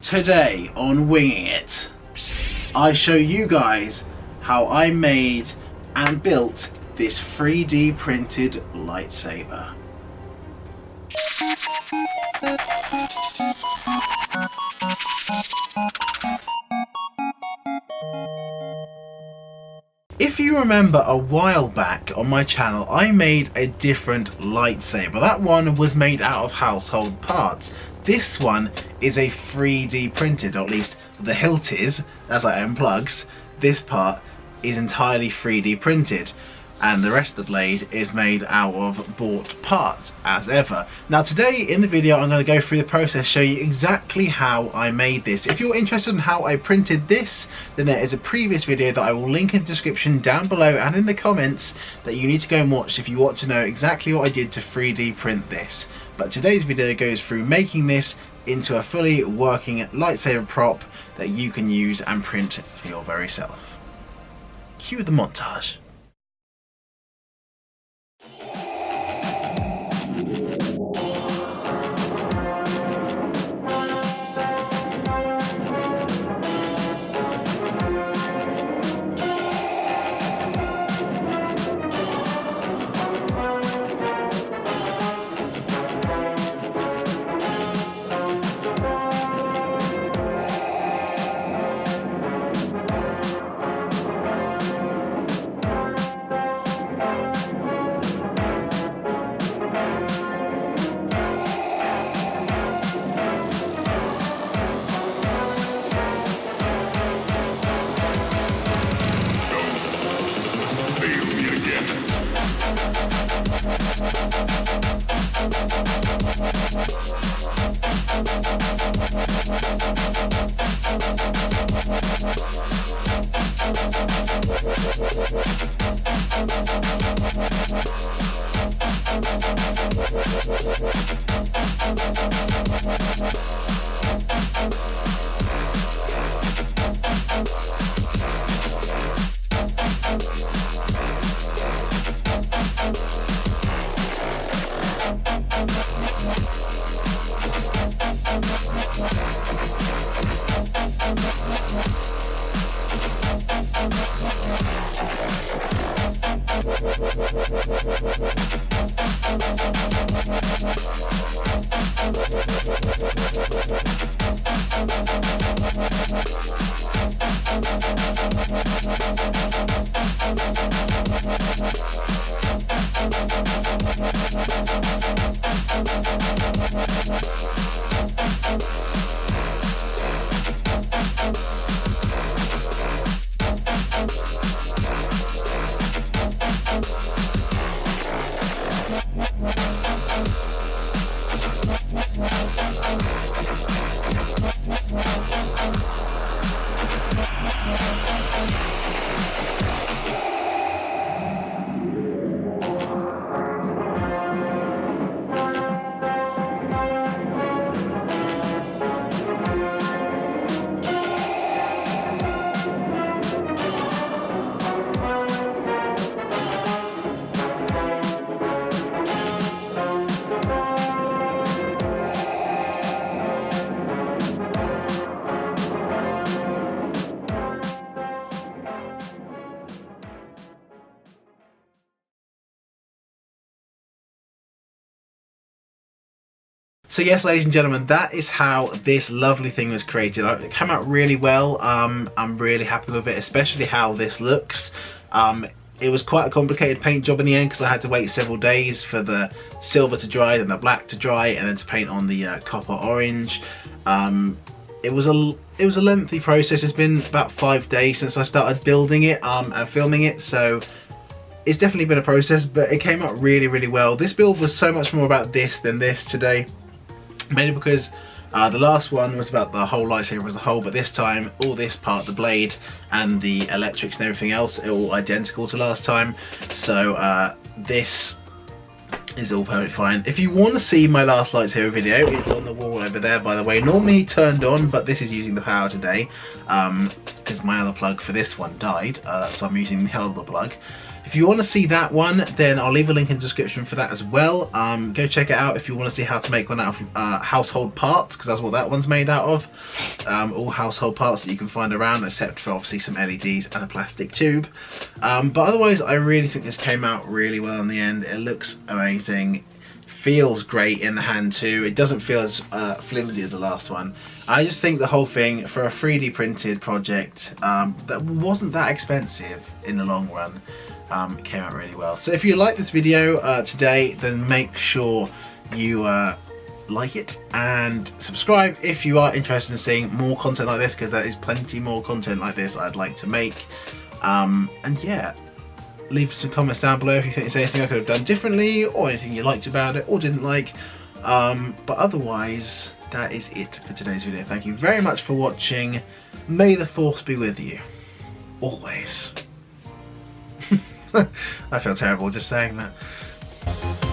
Today on Winging It, I show you guys how I made and built this 3D printed lightsaber. If you remember a while back on my channel, I made a different lightsaber. That one was made out of household parts. This one is a 3D printed, or at least the hilt is, as I unplugs. This part is entirely 3D printed, and the rest of the blade is made out of bought parts, as ever. Now today in the video I'm going to go through the process, show you exactly how I made this. If you're interested in how I printed this, then there is a previous video that I will link in the description down below and in the comments that you need to go and watch if you want to know exactly what I did to 3D print this. But today's video goes through making this into a fully working lightsaber prop that you can use and print for your very self. Cue the montage. So yes, ladies and gentlemen, that is how this lovely thing was created. It came out really well. I'm really happy with it, especially how this looks. It was quite a complicated paint job in the end because I had to wait several days for the silver to dry, then the black to dry, and then to paint on the copper orange. It was a lengthy process. It's been about 5 days since I started building it and filming it, so it's definitely been a process, but it came out really, really well. This build was so much more about this than this today. Mainly because the last one was about the whole lightsaber as a whole, but this time all this part, the blade and the electrics and everything else, are all identical to last time. So this is all perfectly fine. If you want to see my last lightsaber video, it's on the wall over there, by the way. Normally turned on, but this is using the power today because my other plug for this one died, so I'm using the other plug. If you want to see that one, then I'll leave a link in the description for that as well. Go check it out if you want to see how to make one out of household parts, because that's what that one's made out of. All household parts that you can find around, except for obviously some LEDs and a plastic tube. But otherwise, I really think this came out really well in the end. It looks amazing. Feels great in the hand too. It doesn't feel as flimsy as the last one. I just think the whole thing, for a 3D printed project that wasn't that expensive in the long run, came out really well. So if you like this video today, then make sure you like it and subscribe if you are interested in seeing more content like this, because there is plenty more content like this I'd like to make. And yeah, leave some comments down below if you think there's anything I could have done differently, or anything you liked about it or didn't like. But otherwise, that is it for today's video. Thank you very much for watching. May the Force be with you always. I feel terrible just saying that.